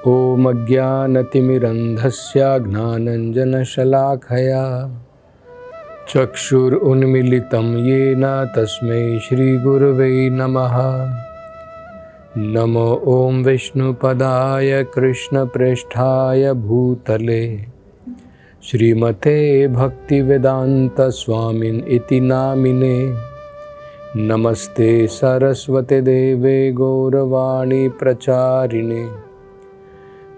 ॐ अज्ञानतिमिरन्धस्य ज्ञानाञ्जनशलाकया चक्षुरुन्मीलितं येन तस्मै श्रीगुरवे नमः। नमो ॐ विष्णुपदाय कृष्णप्रेष्ठाय भूतले श्रीमते भक्तिवेदान्तस्वामिन् इति नामिने। नमस्ते सरस्वते देवे गौरवाणी प्रचारिणे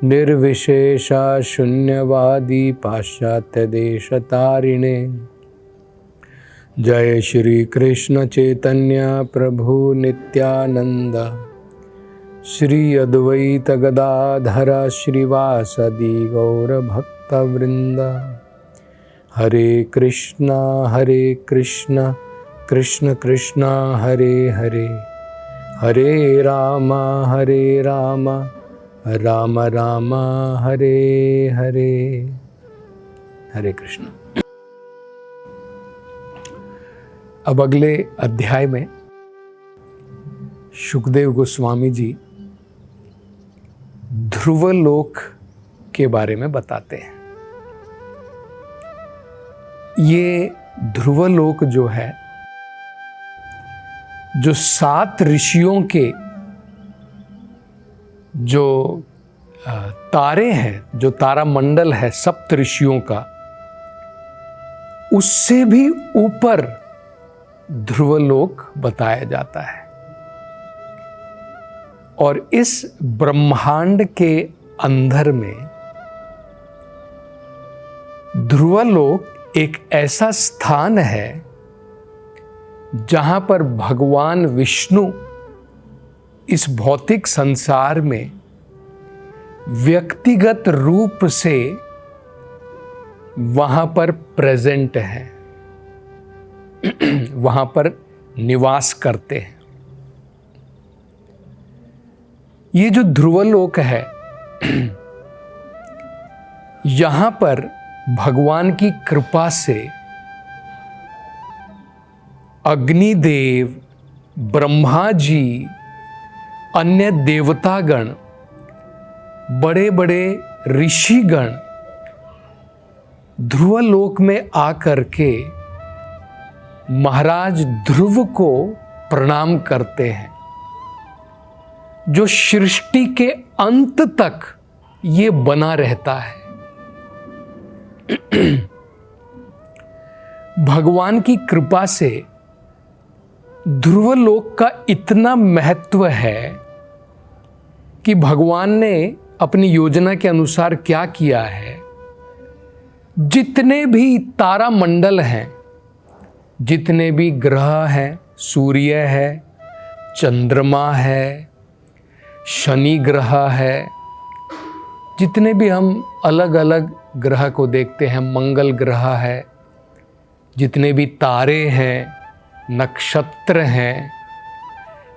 निर्विशेषा शून्यवादी पाश्चात्य देशतारिणे। जय श्री कृष्ण चैतन्य प्रभु नित्यानंद श्री अद्वैत गदाधर श्रीवासदि गौर भक्तवृंद। हरे कृष्णा कृष्ण कृष्ण हरे हरे, हरे राम राम राम हरे हरे। हरे कृष्ण। अब अगले अध्याय में शुकदेव गोस्वामी जी ध्रुवलोक के बारे में बताते हैं। ये ध्रुवलोक जो है, जो 7 ऋषियों के जो तारे हैं, जो तारा मंडल है सप्त ऋषियों का, उससे भी ऊपर ध्रुवलोक बताया जाता है। और इस ब्रह्मांड के अंदर में ध्रुवलोक एक ऐसा स्थान है जहां पर भगवान विष्णु इस भौतिक संसार में व्यक्तिगत रूप से वहां पर प्रेजेंट है, वहां पर निवास करते हैं। ये जो ध्रुवलोक है, यहां पर भगवान की कृपा से अग्निदेव, ब्रह्मा जी, अन्य देवतागण, बड़े बड़े ऋषिगण ध्रुवलोक में आकर के महाराज ध्रुव को प्रणाम करते हैं, जो सृष्टि के अंत तक ये बना रहता है। भगवान की कृपा से ध्रुवलोक का इतना महत्व है कि भगवान ने अपनी योजना के अनुसार क्या किया है, जितने भी तारा मंडल हैं, जितने भी ग्रह हैं, सूर्य है, चंद्रमा है, शनि ग्रह है, जितने भी हम अलग अलग ग्रह को देखते हैं, मंगल ग्रह है, जितने भी तारे हैं, नक्षत्र हैं,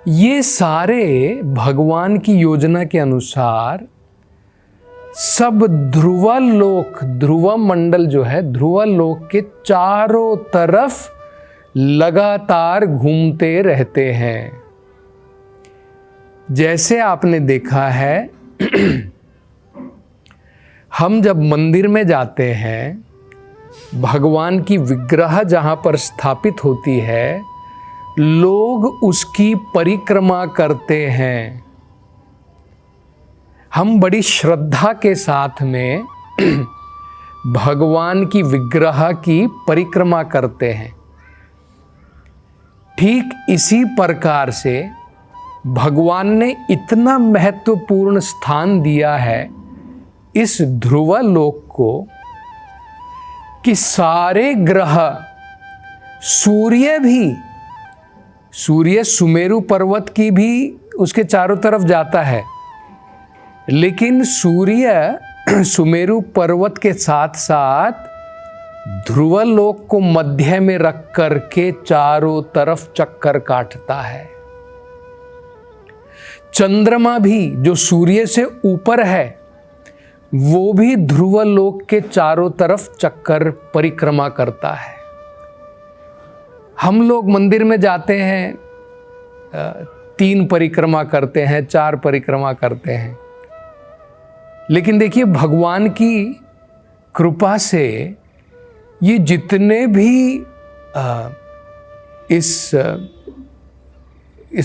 ये सारे भगवान की योजना के अनुसार सब ध्रुवलोक, ध्रुव मंडल जो है, ध्रुवलोक के चारों तरफ लगातार घूमते रहते हैं। जैसे आपने देखा है, हम जब मंदिर में जाते हैं, भगवान की विग्रह जहां पर स्थापित होती है, लोग उसकी परिक्रमा करते हैं। हम बड़ी श्रद्धा के साथ में भगवान की विग्रह की परिक्रमा करते हैं। ठीक इसी प्रकार से भगवान ने इतना महत्वपूर्ण स्थान दिया है इस ध्रुवलोक को कि सारे ग्रह, सूर्य सुमेरु पर्वत की भी उसके चारों तरफ जाता है, लेकिन सूर्य सुमेरु पर्वत के साथ साथ ध्रुवलोक को मध्य में रख करके चारों तरफ चक्कर काटता है। चंद्रमा भी जो सूर्य से ऊपर है, वो भी ध्रुवलोक के चारों तरफ चक्कर परिक्रमा करता है। हम लोग मंदिर में जाते हैं, 3 परिक्रमा करते हैं, 4 परिक्रमा करते हैं, लेकिन देखिए, भगवान की कृपा से ये जितने भी इस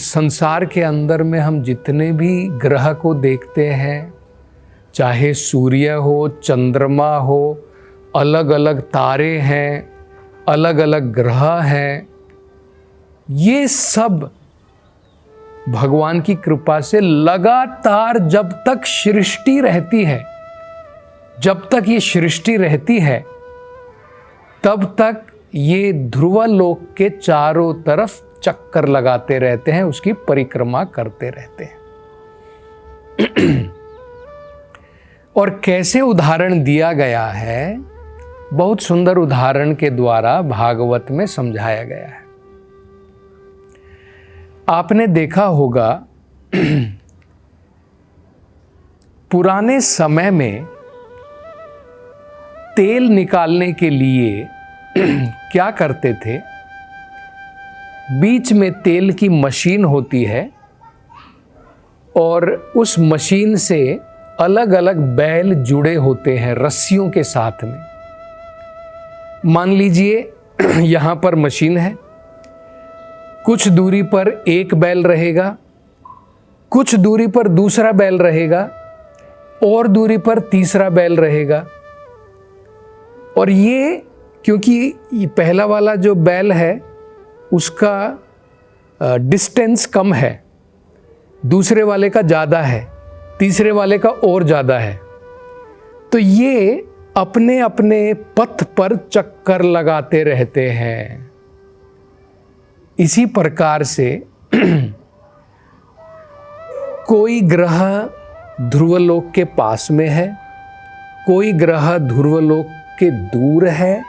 संसार के अंदर में हम जितने भी ग्रह को देखते हैं, चाहे सूर्य हो, चंद्रमा हो, अलग अलग तारे हैं, अलग अलग ग्रह हैं, ये सब भगवान की कृपा से लगातार जब तक सृष्टि रहती है, जब तक ये सृष्टि रहती है, तब तक ये ध्रुवलोक के चारों तरफ चक्कर लगाते रहते हैं, उसकी परिक्रमा करते रहते हैं। और कैसे उदाहरण दिया गया है, बहुत सुंदर उदाहरण के द्वारा भागवत में समझाया गया है। आपने देखा होगा पुराने समय में तेल निकालने के लिए क्या करते थे, बीच में तेल की मशीन होती है और उस मशीन से अलग अलग बैल जुड़े होते हैं रस्सियों के साथ में। मान लीजिए यहाँ पर मशीन है, कुछ दूरी पर एक बैल रहेगा, कुछ दूरी पर दूसरा बैल रहेगा, और दूरी पर तीसरा बैल रहेगा। और ये क्योंकि ये पहला वाला जो बैल है उसका डिस्टेंस कम है, दूसरे वाले का ज़्यादा है, तीसरे वाले का और ज़्यादा है, तो ये अपने अपने पथ पर चक्कर लगाते रहते हैं। इसी प्रकार से कोई ग्रह ध्रुवलोक के पास में है, कोई ग्रह ध्रुवलोक के दूर है,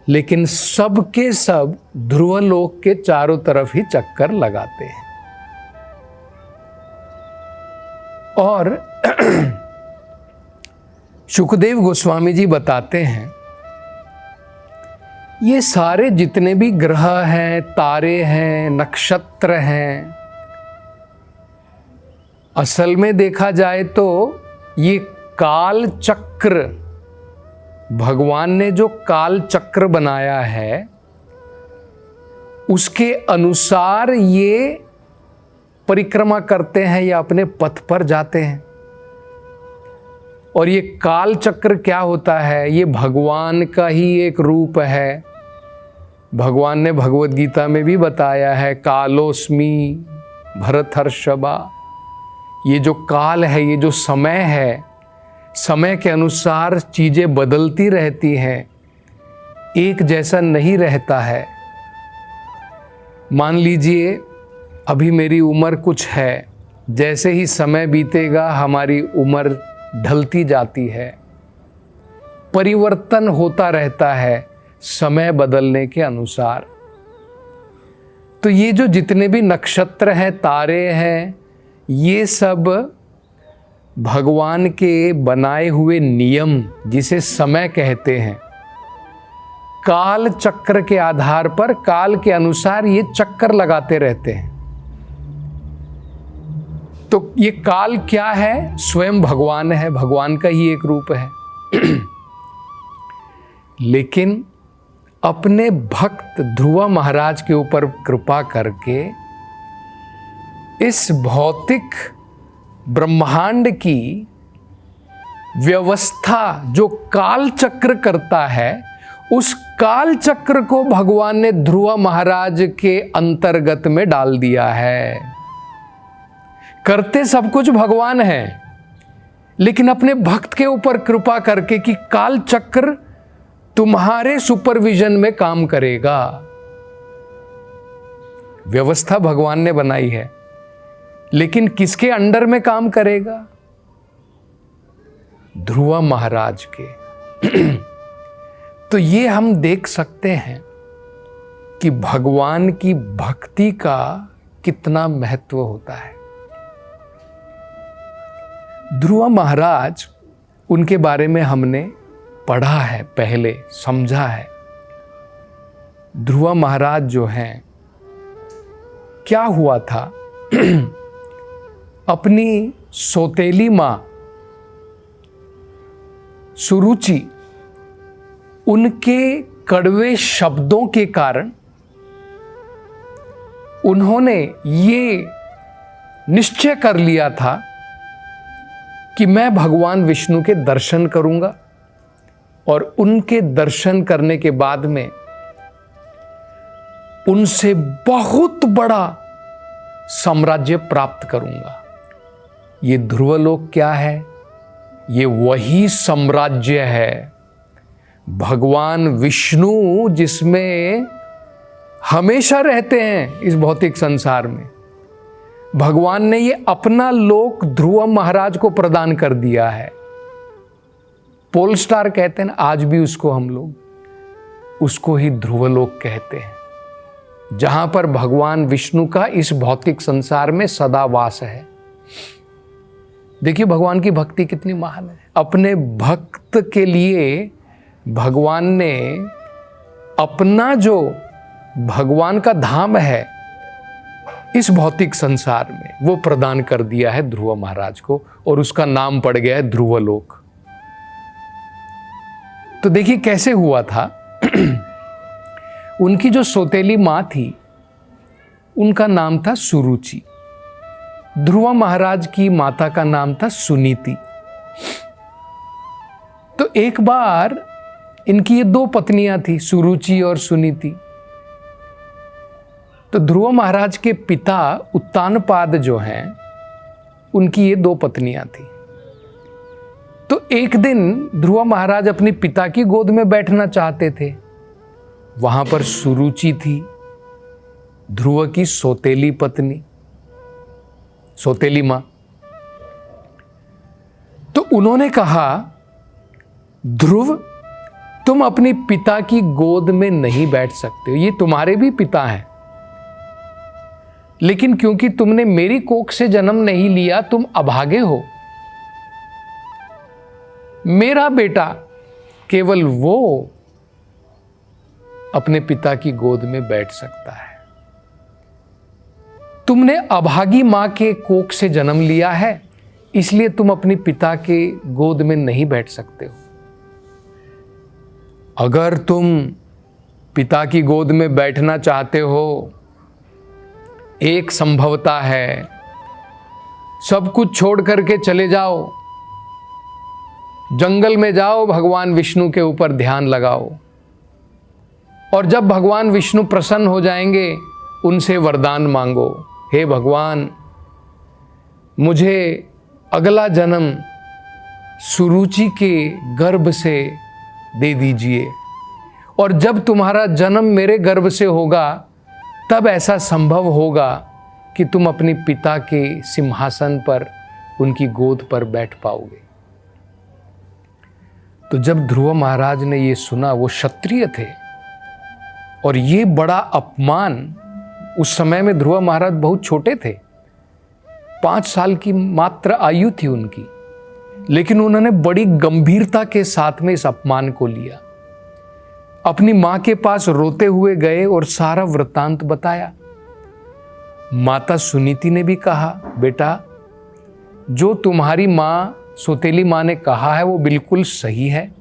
लेकिन सब के सब ध्रुवलोक के चारों तरफ ही चक्कर लगाते हैं। और शुकदेव गोस्वामी जी बताते हैं, ये सारे जितने भी ग्रह हैं, तारे हैं, नक्षत्र हैं, असल में देखा जाए तो ये काल चक्र, भगवान ने जो काल चक्र बनाया है उसके अनुसार ये परिक्रमा करते हैं या अपने पथ पर जाते हैं। और ये काल चक्र क्या होता है, ये भगवान का ही एक रूप है। भगवान ने भगवत गीता में भी बताया है, कालोस्मि भरतर्षभा। ये जो काल है, ये जो समय है, समय के अनुसार चीज़ें बदलती रहती हैं, एक जैसा नहीं रहता है। मान लीजिए अभी मेरी उम्र कुछ है, जैसे ही समय बीतेगा हमारी उम्र ढलती जाती है, परिवर्तन होता रहता है समय बदलने के अनुसार। तो ये जो जितने भी नक्षत्र हैं, तारे हैं, ये सब भगवान के बनाए हुए नियम, जिसे समय कहते हैं, काल चक्र के आधार पर, काल के अनुसार ये चक्कर लगाते रहते हैं। तो ये काल क्या है, स्वयं भगवान है, भगवान का ही एक रूप है। लेकिन अपने भक्त ध्रुव महाराज के ऊपर कृपा करके इस भौतिक ब्रह्मांड की व्यवस्था जो काल चक्र करता है, उस काल चक्र को भगवान ने ध्रुव महाराज के अंतर्गत में डाल दिया है। करते सब कुछ भगवान है, लेकिन अपने भक्त के ऊपर कृपा करके कि काल चक्र तुम्हारे सुपरविजन में काम करेगा। व्यवस्था भगवान ने बनाई है, लेकिन किसके अंडर में काम करेगा? ध्रुव महाराज के। तो ये हम देख सकते हैं कि भगवान की भक्ति का कितना महत्व होता है। ध्रुव महाराज, उनके बारे में हमने पढ़ा है, पहले समझा है। ध्रुव महाराज जो हैं, क्या हुआ था, अपनी सौतेली माँ सुरुचि उनके कड़वे शब्दों के कारण उन्होंने ये निश्चय कर लिया था कि मैं भगवान विष्णु के दर्शन करूंगा और उनके दर्शन करने के बाद में उनसे बहुत बड़ा साम्राज्य प्राप्त करूंगा। ये ध्रुवलोक क्या है? ये वही साम्राज्य है भगवान विष्णु जिसमें हमेशा रहते हैं इस भौतिक संसार में। भगवान ने ये अपना लोक ध्रुव महाराज को प्रदान कर दिया है। पोल स्टार कहते हैं ना, आज भी उसको हम लोग उसको ही ध्रुवलोक कहते हैं, जहां पर भगवान विष्णु का इस भौतिक संसार में सदा वास है। देखिए भगवान की भक्ति कितनी महान है। अपने भक्त के लिए भगवान ने अपना जो भगवान का धाम है इस भौतिक संसार में वो प्रदान कर दिया है ध्रुव महाराज को, और उसका नाम पड़ गया है ध्रुवलोक। तो देखिए कैसे हुआ था। उनकी जो सौतेली मां थी उनका नाम था सुरुचि। ध्रुव महाराज की माता का नाम था सुनीति। तो एक बार इनकी ये दो पत्नियां थी, सुरुचि और सुनीति। तो ध्रुव महाराज के पिता उत्तानपाद जो हैं उनकी ये दो पत्नियां थी। तो एक दिन ध्रुव महाराज अपनी पिता की गोद में बैठना चाहते थे। वहां पर सुरुचि थी, ध्रुव की सौतेली पत्नी, सौतेली मां। तो उन्होंने कहा, ध्रुव तुम अपनी पिता की गोद में नहीं बैठ सकते हो, ये तुम्हारे भी पिता हैं, लेकिन क्योंकि तुमने मेरी कोख से जन्म नहीं लिया तुम अभागे हो। मेरा बेटा केवल वो अपने पिता की गोद में बैठ सकता है। तुमने अभागी मां के कोख से जन्म लिया है, इसलिए तुम अपने पिता के गोद में नहीं बैठ सकते हो। अगर तुम पिता की गोद में बैठना चाहते हो, एक संभवता है, सब कुछ छोड़ करके चले जाओ, जंगल में जाओ, भगवान विष्णु के ऊपर ध्यान लगाओ, और जब भगवान विष्णु प्रसन्न हो जाएंगे उनसे वरदान मांगो, हे भगवान मुझे अगला जन्म सुरुचि के गर्भ से दे दीजिए, और जब तुम्हारा जन्म मेरे गर्भ से होगा तब ऐसा संभव होगा कि तुम अपने पिता के सिंहासन पर उनकी गोद पर बैठ पाओगे। तो जब ध्रुव महाराज ने ये सुना, वो क्षत्रिय थे और ये बड़ा अपमान, उस समय में ध्रुव महाराज बहुत छोटे थे, 5 साल की मात्र आयु थी उनकी, लेकिन उन्होंने बड़ी गंभीरता के साथ में इस अपमान को लिया। अपनी मां के पास रोते हुए गए और सारा वृत्तांत बताया। माता सुनीति ने भी कहा, बेटा जो तुम्हारी मां सौतेली मां ने कहा है वो बिल्कुल सही है,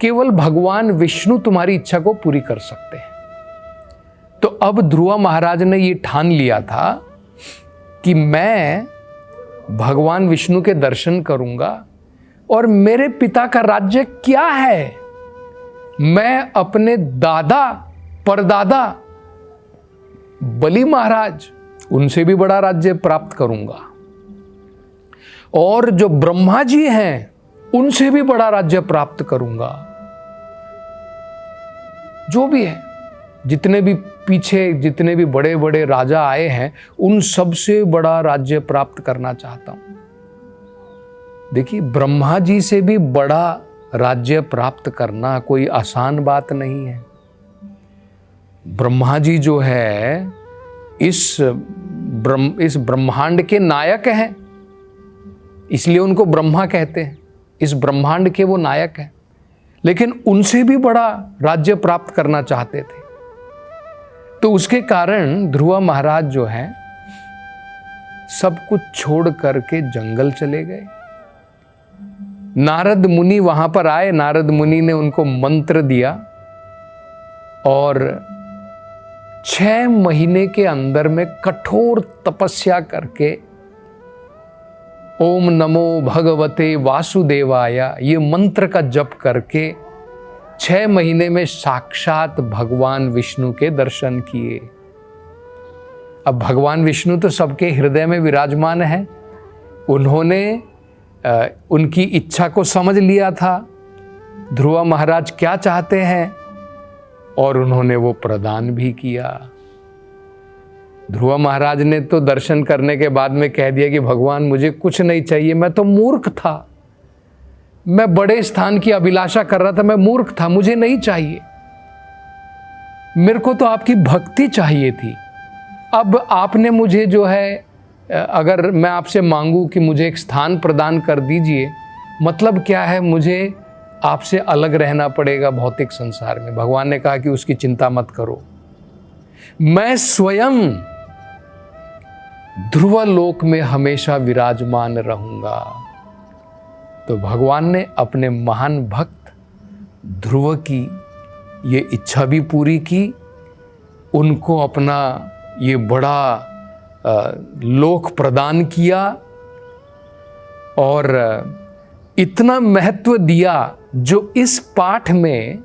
केवल भगवान विष्णु तुम्हारी इच्छा को पूरी कर सकते हैं। तो अब ध्रुव महाराज ने ये ठान लिया था कि मैं भगवान विष्णु के दर्शन करूंगा, और मेरे पिता का राज्य क्या है, मैं अपने दादा परदादा बलि महाराज उनसे भी बड़ा राज्य प्राप्त करूंगा, और जो ब्रह्मा जी हैं उनसे भी बड़ा राज्य प्राप्त करूंगा। जो भी है, जितने भी पीछे जितने भी बड़े बड़े राजा आए हैं उन सबसे बड़ा राज्य प्राप्त करना चाहता हूं। देखिए ब्रह्मा जी से भी बड़ा राज्य प्राप्त करना कोई आसान बात नहीं है। ब्रह्मा जी जो है इस ब्रह्मांड के नायक हैं, इसलिए उनको ब्रह्मा कहते हैं, इस ब्रह्मांड के वो नायक हैं, लेकिन उनसे भी बड़ा राज्य प्राप्त करना चाहते थे। तो उसके कारण ध्रुव महाराज जो है सब कुछ छोड़ करके जंगल चले गए। नारद मुनि वहां पर आए। नारद मुनि ने उनको मंत्र दिया और 6 महीने के अंदर में कठोर तपस्या करके ओम नमो भगवते वासुदेवाय ये मंत्र का जप करके 6 महीने में साक्षात भगवान विष्णु के दर्शन किए। अब भगवान विष्णु तो सबके हृदय में विराजमान है। उन्होंने उनकी इच्छा को समझ लिया था, ध्रुव महाराज क्या चाहते हैं, और उन्होंने वो प्रदान भी किया। ध्रुव महाराज ने तो दर्शन करने के बाद में कह दिया कि भगवान मुझे कुछ नहीं चाहिए, मैं तो मूर्ख था, मैं बड़े स्थान की अभिलाषा कर रहा था, मैं मूर्ख था, मुझे नहीं चाहिए, मेरे को तो आपकी भक्ति चाहिए थी। अब आपने मुझे जो है, अगर मैं आपसे मांगू कि मुझे एक स्थान प्रदान कर दीजिए, मतलब क्या है, मुझे आपसे अलग रहना पड़ेगा भौतिक संसार में। भगवान ने कहा कि उसकी चिंता मत करो, मैं स्वयं ध्रुवलोक में हमेशा विराजमान रहूंगा। तो भगवान ने अपने महान भक्त ध्रुव की ये इच्छा भी पूरी की, उनको अपना ये बड़ा लोक प्रदान किया और इतना महत्व दिया जो इस पाठ में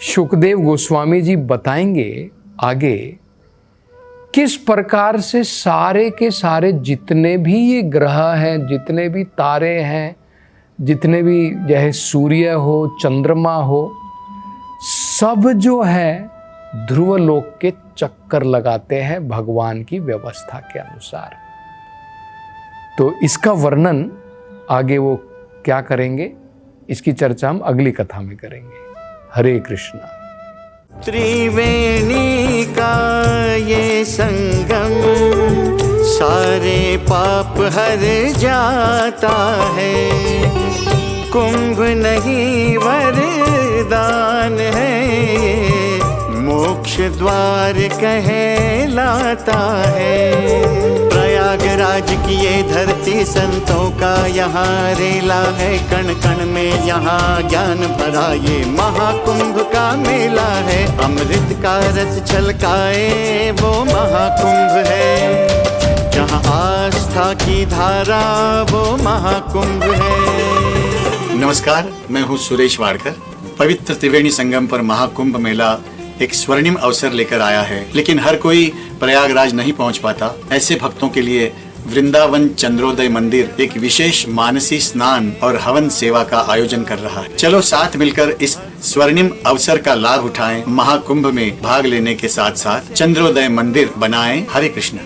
शुकदेव गोस्वामी जी बताएंगे आगे, किस प्रकार से सारे के सारे जितने भी ये ग्रह हैं, जितने भी तारे हैं, जितने भी चाहे सूर्य हो, चंद्रमा हो, सब जो है ध्रुवलोक के चक्कर लगाते हैं भगवान की व्यवस्था के अनुसार। तो इसका वर्णन आगे वो क्या करेंगे, इसकी चर्चा हम अगली कथा में करेंगे। हरे कृष्णा। त्रिवेणी का ये संगम सारे पाप हर जाता है, कुंभ नहीं वरदान है, मोक्ष द्वार कहलाता है। प्रयागराज की ये धरती संतों का यहाँ रेला है, कण कण में यहाँ ज्ञान भरा ये महाकुंभ का मेला है। अमृत का रस छलकाए वो महाकुंभ है, जहाँ आस्था की धारा वो महाकुंभ है। नमस्कार, मैं हूँ सुरेश वाडकर। पवित्र त्रिवेणी संगम पर महाकुंभ मेला एक स्वर्णिम अवसर लेकर आया है, लेकिन हर कोई प्रयागराज नहीं पहुंच पाता। ऐसे भक्तों के लिए वृंदावन चंद्रोदय मंदिर एक विशेष मानसी स्नान और हवन सेवा का आयोजन कर रहा है। चलो साथ मिलकर इस स्वर्णिम अवसर का लाभ उठाएं, महाकुंभ में भाग लेने के साथ साथ चंद्रोदय मंदिर बनाएं। हरे कृष्ण।